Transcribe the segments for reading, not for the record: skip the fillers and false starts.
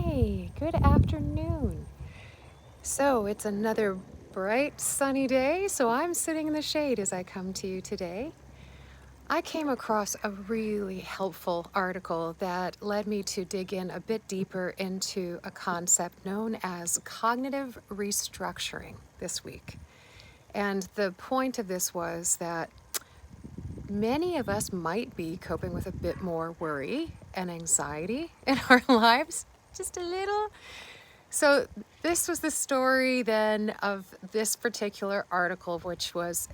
Hey, good afternoon. So it's another bright sunny day, so I'm sitting in the shade as I come to you today. I came across a really helpful article that led me to dig in a bit deeper into a concept known as cognitive restructuring this week. And the point of this was that many of us might be coping with a bit more worry and anxiety in our lives, just a little. So this was the story then of this particular article, which was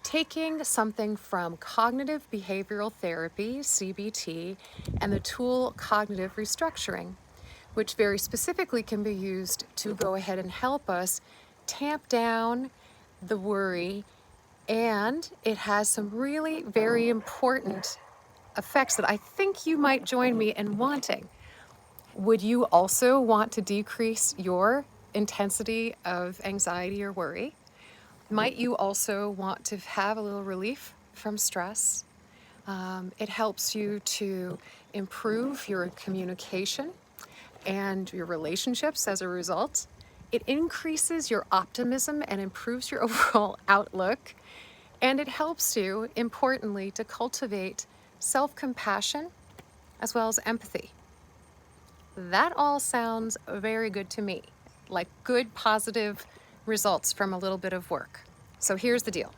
taking something from cognitive behavioral therapy, CBT, and the tool cognitive restructuring, which very specifically can be used to go ahead and help us tamp down the worry. And it has some really very important effects that I think you might join me in wanting. Would you also want to decrease your intensity of anxiety or worry? Might you also want to have a little relief from stress? It helps you to improve your communication and your relationships as a result. It increases your optimism and improves your overall outlook. And it helps you, importantly, to cultivate self-compassion as well as empathy. That all sounds very good to me, like good, positive results from a little bit of work. So here's the deal.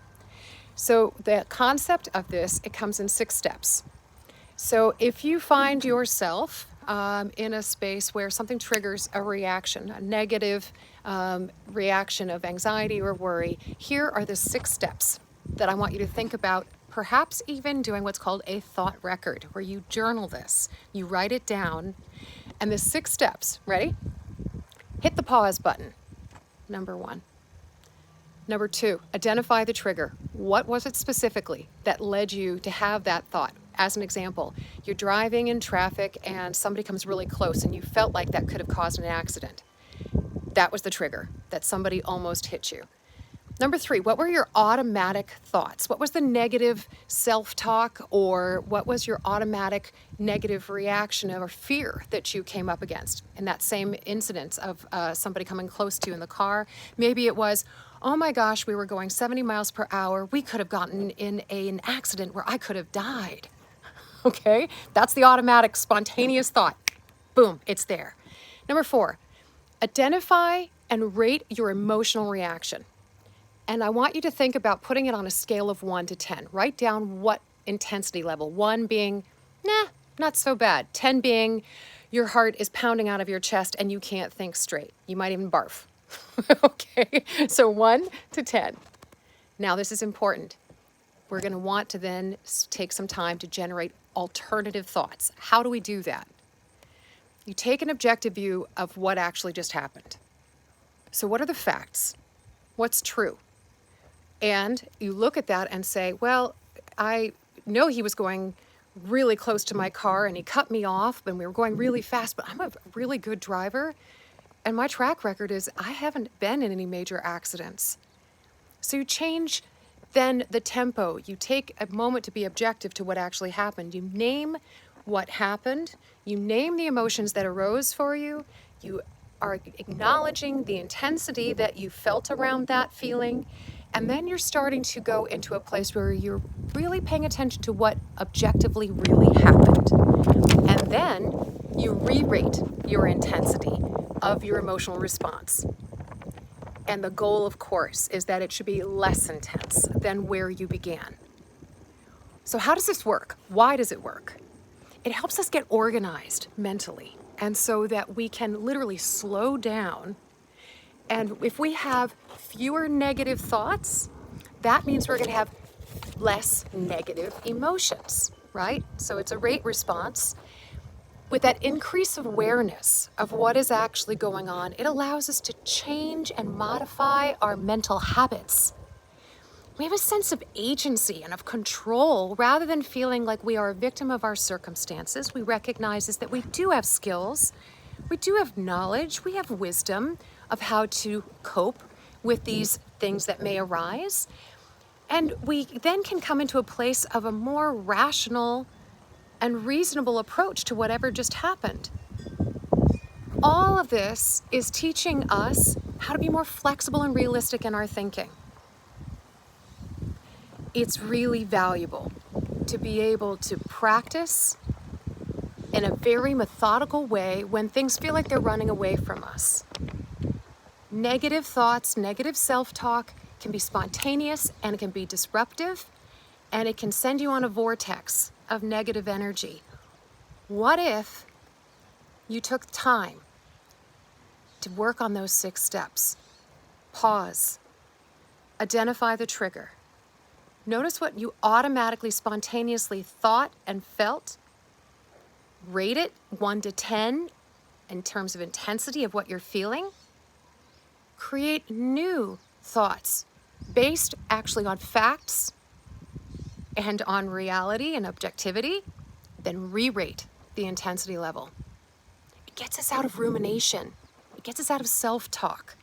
So the concept of this, it comes in 6 steps. So if you find yourself in a space where something triggers a reaction, a negative reaction of anxiety or worry, here are the 6 steps that I want you to think about, perhaps even doing what's called a thought record, where you journal this, you write it down, and the 6 steps, ready? Hit the pause button, number 1. Number 2, identify the trigger. What was it specifically that led you to have that thought? As an example, you're driving in traffic and somebody comes really close and you felt like that could have caused an accident. That was the trigger, that somebody almost hit you. Number 3, what were your automatic thoughts? What was the negative self-talk, or what was your automatic negative reaction or fear that you came up against in that same incident of somebody coming close to you in the car? Maybe it was, oh my gosh, we were going 70 miles per hour. We could have gotten in an accident where I could have died. Okay, that's the automatic spontaneous thought. Boom, it's there. Number 4, identify and rate your emotional reaction. And I want you to think about putting it on a scale of 1 to 10. Write down what intensity level. 1 being, nah, not so bad. 10 being, your heart is pounding out of your chest and you can't think straight. You might even barf. Okay, so 1 to 10. Now this is important. We're going to want to then take some time to generate alternative thoughts. How do we do that? You take an objective view of what actually just happened. So what are the facts? What's true? And you look at that and say, well, I know he was going really close to my car and he cut me off and we were going really fast, but I'm a really good driver. And my track record is I haven't been in any major accidents. So you change then the tempo. You take a moment to be objective to what actually happened. You name what happened. You name the emotions that arose for you. You are acknowledging the intensity that you felt around that feeling. And then you're starting to go into a place where you're really paying attention to what objectively really happened. And then you re-rate your intensity of your emotional response. And the goal, of course, is that it should be less intense than where you began. So how does this work? Why does it work? It helps us get organized mentally, and so that we can literally slow down. And if we have fewer negative thoughts, that means we're going to have less negative emotions, right? So it's a rate response. With that increase of awareness of what is actually going on, it allows us to change and modify our mental habits. We have a sense of agency and of control rather than feeling like we are a victim of our circumstances. We recognize that we do have skills, we do have knowledge, we have wisdom of how to cope with these things that may arise. And we then can come into a place of a more rational and reasonable approach to whatever just happened. All of this is teaching us how to be more flexible and realistic in our thinking. It's really valuable to be able to practice in a very methodical way when things feel like they're running away from us. Negative thoughts, negative self-talk can be spontaneous and it can be disruptive and it can send you on a vortex of negative energy. What if you took time to work on those 6 steps? Pause, identify the trigger. Notice what you automatically, spontaneously thought and felt. Rate it 1 to 10 in terms of intensity of what you're feeling. Create new thoughts based actually on facts and on reality and objectivity, then re-rate the intensity level. It gets us out of rumination. It gets us out of self-talk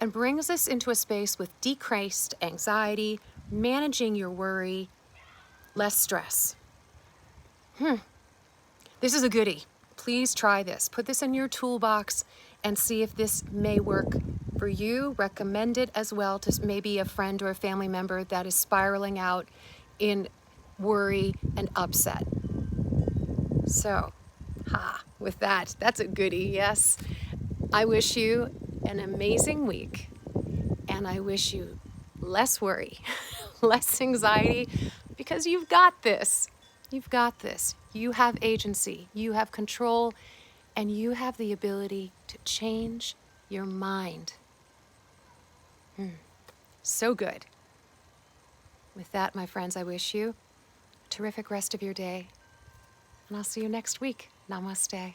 and brings us into a space with decreased anxiety, managing your worry, less stress. This is a goodie. Please try this. Put this in your toolbox and see if this may work for you. Recommend it as well to maybe a friend or a family member that is spiraling out in worry and upset. So, with that, that's a goodie, yes. I wish you an amazing week, and I wish you less worry, less anxiety, because you've got this. You've got this. You have agency, you have control, and you have the ability to change your mind. So good. With that, my friends, I wish you a terrific rest of your day, and I'll see you next week. Namaste.